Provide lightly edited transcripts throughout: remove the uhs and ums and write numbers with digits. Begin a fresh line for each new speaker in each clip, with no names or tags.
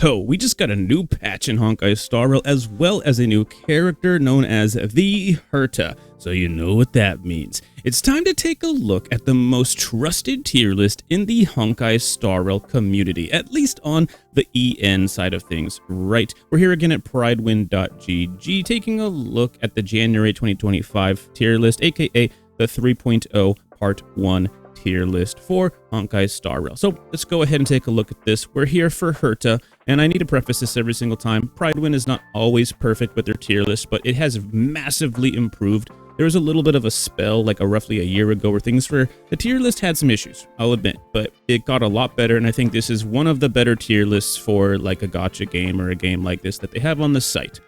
So, we just got a new patch in Honkai Star Rail, as well as a new character known as the Herta, so you know what that means. It's time to take a look at the most trusted tier list in the Honkai Star Rail community, at least on the EN side of things, right? We're here again at pridewin.gg, taking a look at the January 2025 tier list, aka the 3.0 Part 1 tier list for Honkai Star Rail. So let's go ahead and take a look at this. We're here for Herta, and I need to preface this every single time. Pridewin is not always perfect with their tier list, but it has massively improved. There was a little bit of a spell like roughly a year ago where things for the tier list had some issues, I'll admit, but it got a lot better, and I think this is one of the better tier lists for like a gacha game or a game like this that they have on the site.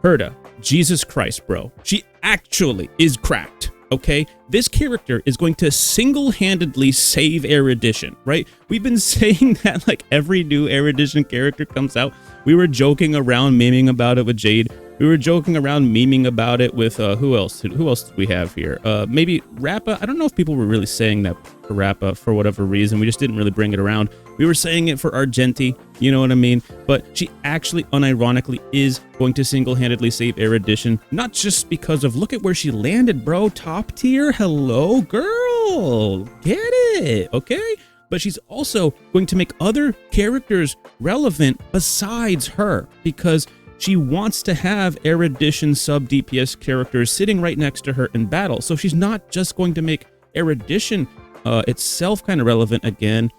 Herta, Jesus Christ, bro. She actually is cracked. Okay, this character is going to single-handedly save Erudition, right? We've been saying that like every new Erudition character comes out. We were joking around, memeing about it with Jade. We were joking around, memeing about it with who else? Who else do we have here? Maybe Rappa. I don't know if people were really saying that for Rappa for whatever reason. We just didn't really bring it around. We were saying it for Argenti, you know what I mean? But she actually, unironically, is going to single-handedly save Erudition, not just because of, look at where she landed, bro. Top tier, hello, girl. Get it, okay? But she's also going to make other characters relevant besides her, because she wants to have Erudition sub DPS characters sitting right next to her in battle. So she's not just going to make Erudition itself kind of relevant again.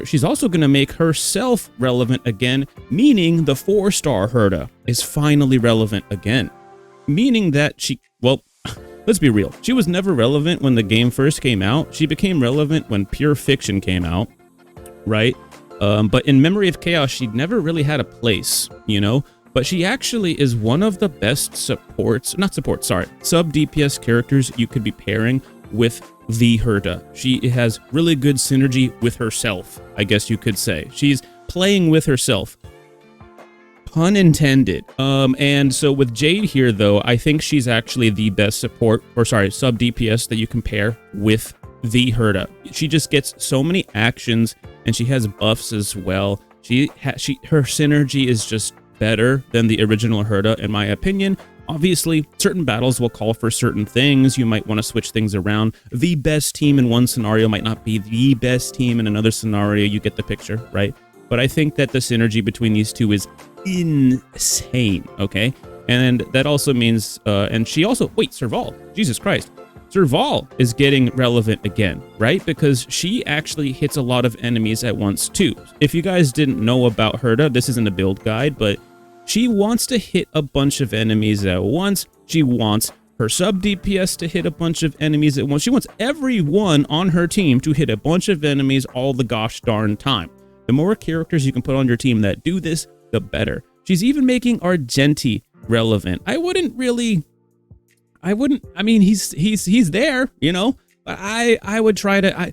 She's also going to make herself relevant again, meaning the 4-star Herta is finally relevant again. Meaning that she, well, let's be real. She was never relevant when the game first came out. She became relevant when Pure Fiction came out, right? But in Memory of Chaos, she never really had a place, you know? But she actually is one of the best sub DPS characters you could be pairing with the Herta. She has really good synergy with herself, I guess you could say. She's playing with herself. Pun intended. And so with Jade here, though, I think she's actually the best sub DPS that you can pair with the Herta. She just gets so many actions, and she has buffs as well. Her synergy is just better than the original Herta, in my opinion. Obviously, certain battles will call for certain things. You might want to switch things around. The best team in one scenario might not be the best team in another scenario. You get the picture, right? But I think that the synergy between these two is insane, okay? And that also means, and she also, wait, Serval, Jesus Christ. Serval is getting relevant again, right? Because she actually hits a lot of enemies at once too. If you guys didn't know about Herta, this isn't a build guide, but she wants to hit a bunch of enemies at once. She wants her sub DPS to hit a bunch of enemies at once. She wants everyone on her team to hit a bunch of enemies all the gosh darn time. The more characters you can put on your team that do this, the better. She's even making Argenti relevant. I mean, he's there, you know, but I would try to,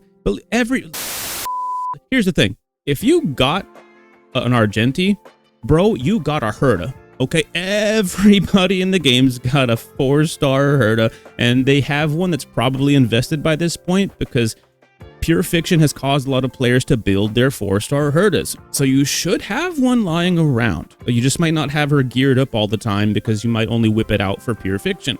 here's the thing. If you got an Argenti, bro, you got a Herta, okay? Everybody in the game's got a 4-star Herta, and they have one that's probably invested by this point because Pure Fiction has caused a lot of players to build their 4-star Hertas. So you should have one lying around. You just might not have her geared up all the time because you might only whip it out for Pure Fiction.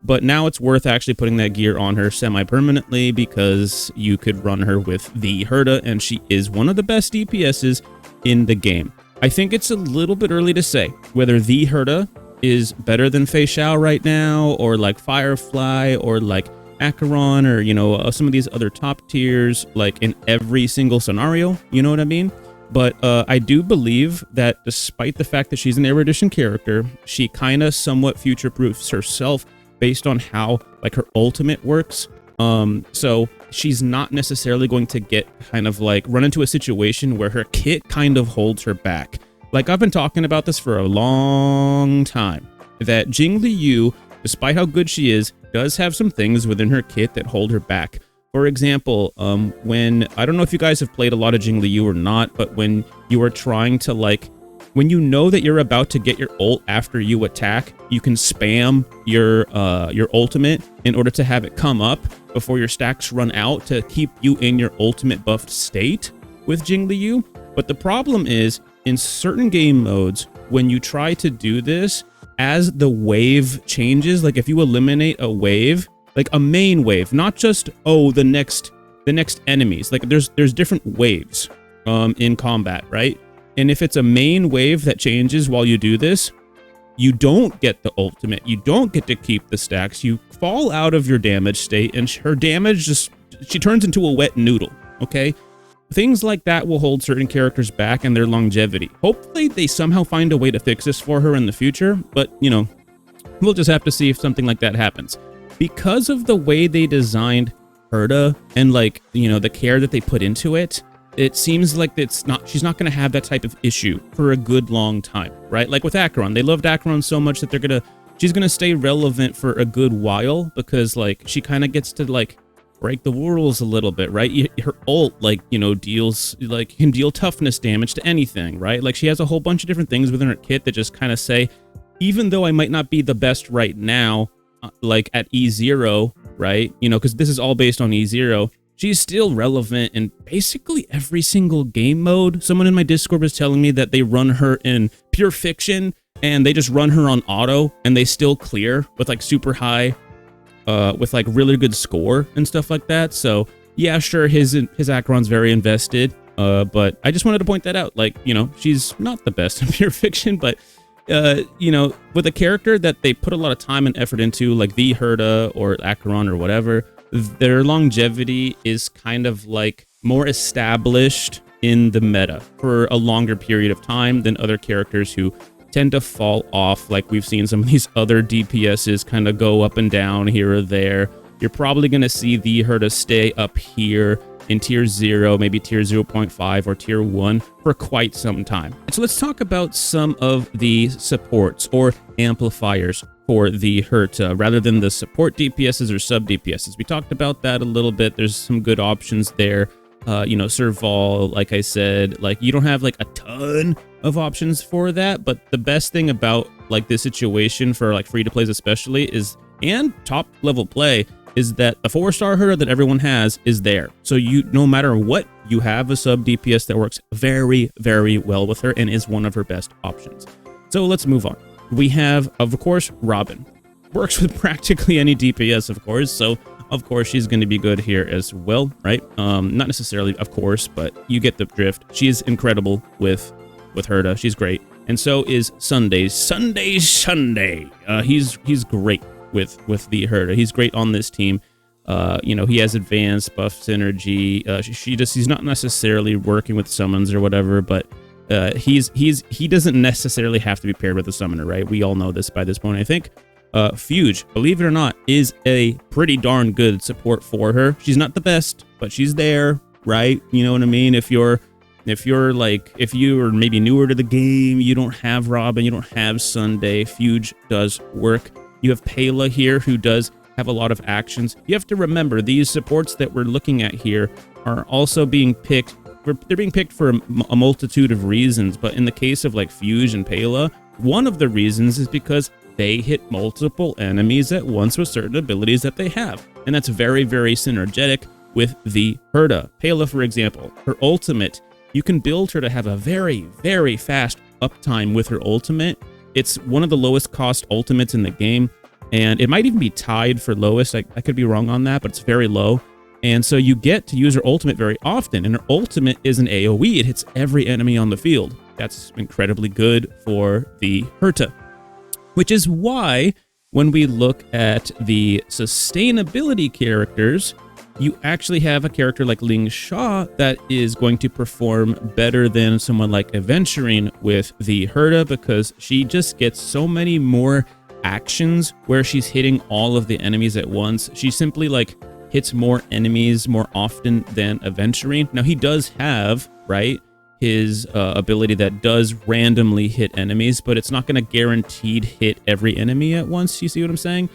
But now it's worth actually putting that gear on her semi-permanently because you could run her with the Herta, and she is one of the best DPSs in the game. I think it's a little bit early to say whether the Herta is better than Fei Xiao right now, or like Firefly, or like Acheron, or, you know, some of these other top tiers, like in every single scenario, you know what I mean? But I do believe that despite the fact that she's an Erudition character, she kind of somewhat future-proofs herself based on how like her ultimate works. So she's not necessarily going to get kind of like run into a situation where her kit kind of holds her back. Like I've been talking about this for a long time, that Jingliu, despite how good she is, does have some things within her kit that hold her back. For example, when, I don't know if you guys have played a lot of Jingliu or not, but when you are trying to like, when you know that you're about to get your ult after you attack, you can spam your ultimate in order to have it come up before your stacks run out to keep you in your ultimate buffed state with Jingliu. But the problem is in certain game modes, when you try to do this, as the wave changes, like if you eliminate a wave, like a main wave, not just, oh, the next enemies, like there's different waves in combat, right? And if it's a main wave that changes while you do this, you don't get the ultimate, you don't get to keep the stacks, you fall out of your damage state, and her damage she turns into a wet noodle, okay? Things like that will hold certain characters back and their longevity. Hopefully they somehow find a way to fix this for her in the future, but you know, we'll just have to see if something like that happens. Because of the way they designed Herta and like, you know, the care that they put into it, it seems like she's not going to have that type of issue for a good long time, right? Like with Acheron, they loved Acheron so much that she's going to stay relevant for a good while, because like she kind of gets to like break the rules a little bit, right? Her ult, like, you know, can deal toughness damage to anything, right? Like she has a whole bunch of different things within her kit that just kind of say, even though I might not be the best right now, like at E0, right? You know, because this is all based on E0. She's still relevant in basically every single game mode. Someone in my Discord was telling me that they run her in pure fiction and they just run her on auto and they still clear with like super high, with like really good score and stuff like that. So yeah, sure, his Acheron's very invested, but I just wanted to point that out. Like, you know, she's not the best in pure fiction, but you know, with a character that they put a lot of time and effort into, like the Herta or Acheron or whatever, their longevity is kind of like more established in the meta for a longer period of time than other characters who tend to fall off. Like we've seen some of these other DPSs kind of go up and down here or there. You're probably going to see the Herta stay up here in tier 0, maybe tier 0.5 or tier 1 for quite some time. So let's talk about some of the supports or amplifiers for the Herta rather than the support DPSs or sub DPSs. We talked about that a little bit. There's some good options there. You know, Serval, like I said, like you don't have like a ton of options for that, but the best thing about like this situation for like free to plays especially and top level play is that the 4-star Herta that everyone has is there. So you, no matter what, you have a sub DPS that works very, very well with her and is one of her best options. So let's move on. We have, of course, Robin. Works with practically any DPS, of course. So, of course, she's going to be good here as well, right? Not necessarily, of course, but you get the drift. She's incredible with Herta. She's great. And so is Sunday. He's great with the Herta. He's great on this team. You know, he has advanced buff synergy. He's not necessarily working with summons or whatever, but he doesn't necessarily have to be paired with a summoner, right? We all know this by this point, I think. Fuge, believe it or not, is a pretty darn good support for her. She's not the best, but she's there, right? You know what I mean? If you're maybe newer to the game, you don't have Robin, you don't have Sunday, Fuge does work. You have Pela here, who does have a lot of actions. You have to remember, these supports that we're looking at here are also being picked. They're being picked for a multitude of reasons, but in the case of like Fuge and Pela, one of the reasons is because they hit multiple enemies at once with certain abilities that they have. And that's very, very synergetic with the Herta. Pela, for example, her ultimate, you can build her to have a very, very fast uptime with her ultimate. It's one of the lowest cost ultimates in the game, and it might even be tied for lowest. I could be wrong on that, but it's very low. And so you get to use her ultimate very often, and her ultimate is an AoE. It hits every enemy on the field. That's incredibly good for the Herta, which is why when we look at the sustainability characters, you actually have a character like Ling Sha that is going to perform better than someone like Aventurine with the Herta, because she just gets so many more actions where she's hitting all of the enemies at once. She simply like hits more enemies more often than Aventurine. Now he does have, right, his ability that does randomly hit enemies, but it's not going to guaranteed hit every enemy at once. You see what I'm saying?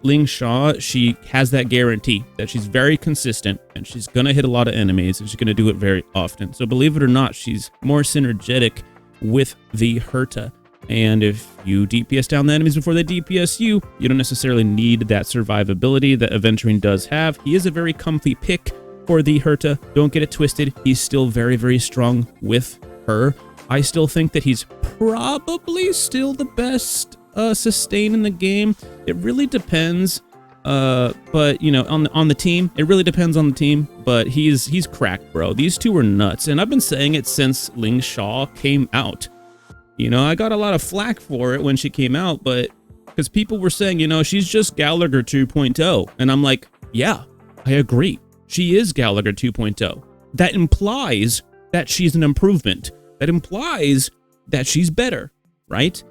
Ling Sha, she has that guarantee that she's very consistent and she's going to hit a lot of enemies and she's going to do it very often. So believe it or not, she's more synergetic with the Herta. And if you DPS down the enemies before they DPS you, you don't necessarily need that survivability that Aventurine does have. He is a very comfy pick for the Herta. Don't get it twisted. He's still very, very strong with her. I still think that he's probably still the best sustain in the game. It really depends. But you know, on the team, it really depends on the team. But he's cracked, bro. These two are nuts, and I've been saying it since Ling Shaw came out. You know, I got a lot of flack for it when she came out, but because people were saying, you know, she's just Gallagher 2.0, and I'm like, yeah, I agree. She is Gallagher 2.0. That implies that she's an improvement. That implies that she's better, right?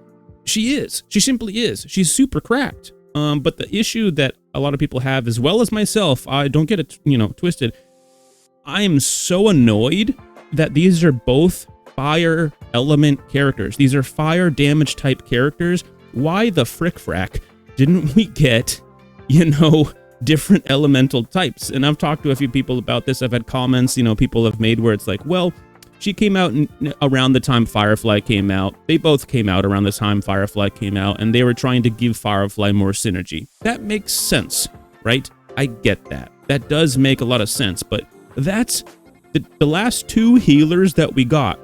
She is. She simply is. She's super cracked. But the issue that a lot of people have, as well as myself, I don't get it, you know, twisted. I am so annoyed that these are both fire element characters. These are fire damage type characters. Why the frick-frack didn't we get, you know, different elemental types? And I've talked to a few people about this. I've had comments, you know, people have made where it's like, well, she came out around the time Firefly came out. They both came out around the time Firefly came out, and they were trying to give Firefly more synergy. That makes sense, right? I get that. That does make a lot of sense, but that's the last two healers that we got.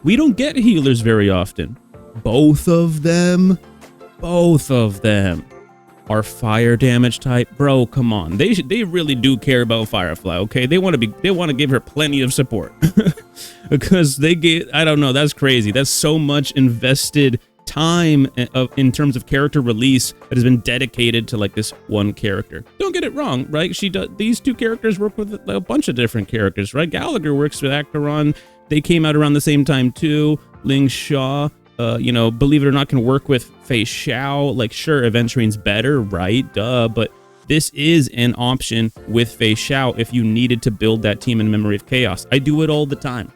We don't get healers very often. Both of them are fire damage type. Bro, come on. They really do care about Firefly, okay? They want to give her plenty of support. Because I don't know, that's crazy. That's so much invested time in terms of character release that has been dedicated to like this one character. Don't get it wrong, right? These two characters work with a bunch of different characters, right? Gallagher works with Acheron. They came out around the same time too. Ling Shaw, you know, believe it or not, can work with Fei Xiao. Like, sure, Aventurine's better, right? Duh, but this is an option with Fei Xiao if you needed to build that team in Memory of Chaos. I do it all the time.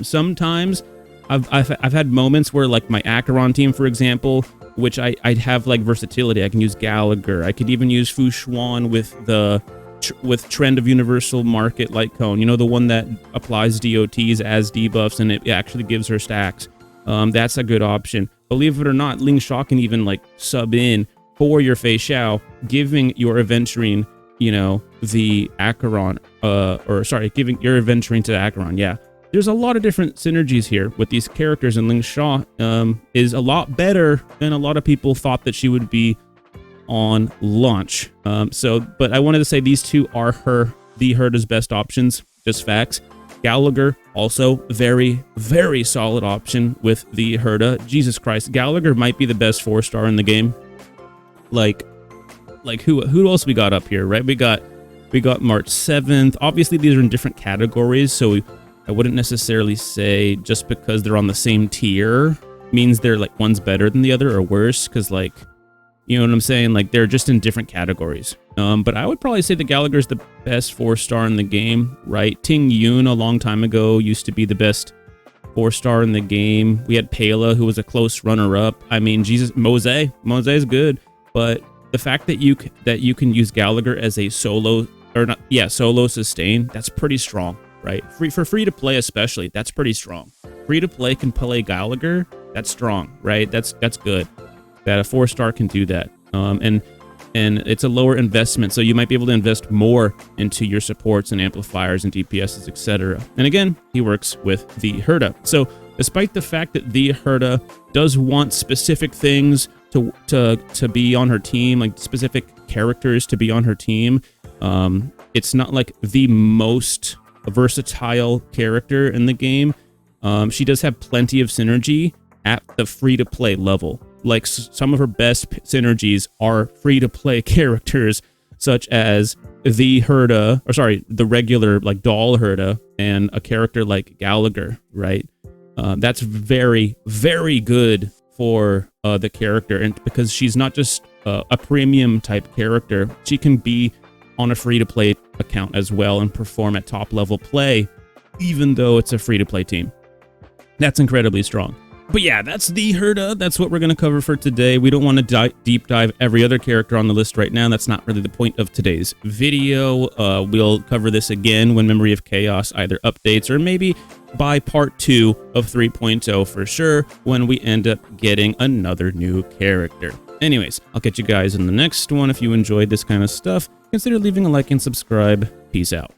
Sometimes I've had moments where, like, my Acheron team, for example, which I'd have like versatility. I can use Gallagher. I could even use Fu Xuan with Trend of Universal Market Light Cone. You know, the one that applies DOTs as debuffs and it actually gives her stacks. That's a good option. Believe it or not, Ling Shaw can even like sub in for your Fei Xiao, giving your Aventurine, you know, the Acheron, giving your Aventurine to Acheron. Yeah, there's a lot of different synergies here with these characters, and Ling Shaw is a lot better than a lot of people thought that she would be on launch. But I wanted to say these two are Herta's best options, just facts. Gallagher, also very, very solid option with the Herta. Jesus Christ, Gallagher might be the best 4-star in the game. Like who else we got up here, right? We got March 7th. Obviously, these are in different categories, so I wouldn't necessarily say just because they're on the same tier means they're like one's better than the other or worse, because like, you know what I'm saying? Like, they're just in different categories. But I would probably say that Gallagher's the best 4-star in the game, right? Ting Yun a long time ago used to be the best 4-star in the game. We had Pela, who was a close runner-up. I mean, Jesus, Mose is good. But the fact that you can use Gallagher as a solo sustain, that's pretty strong, right? For free to play especially, that's pretty strong. Free to play can play Gallagher, that's strong, right? That's good. That a 4-star can do that. And it's a lower investment, so you might be able to invest more into your supports and amplifiers and DPSs, etc. And again, he works with the Herta. So despite the fact that the Herta does want specific things to be on her team, like specific characters to be on her team, it's not like the most versatile character in the game. She does have plenty of synergy at the free-to-play level. Like, some of her best synergies are free-to-play characters, such as the Herta, the regular, like, doll Herta, and a character like Gallagher, right? That's very, very good for the character, and because she's not just a premium-type character, she can be on a free-to-play account as well and perform at top-level play, even though it's a free-to-play team. That's incredibly strong. But yeah, that's the Herta. That's what we're going to cover for today. We don't want to deep dive every other character on the list right now. That's not really the point of today's video. We'll cover this again when Memory of Chaos either updates or maybe by part 2 of 3.0 for sure, when we end up getting another new character. Anyways, I'll catch you guys in the next one. If you enjoyed this kind of stuff, consider leaving a like and subscribe. Peace out.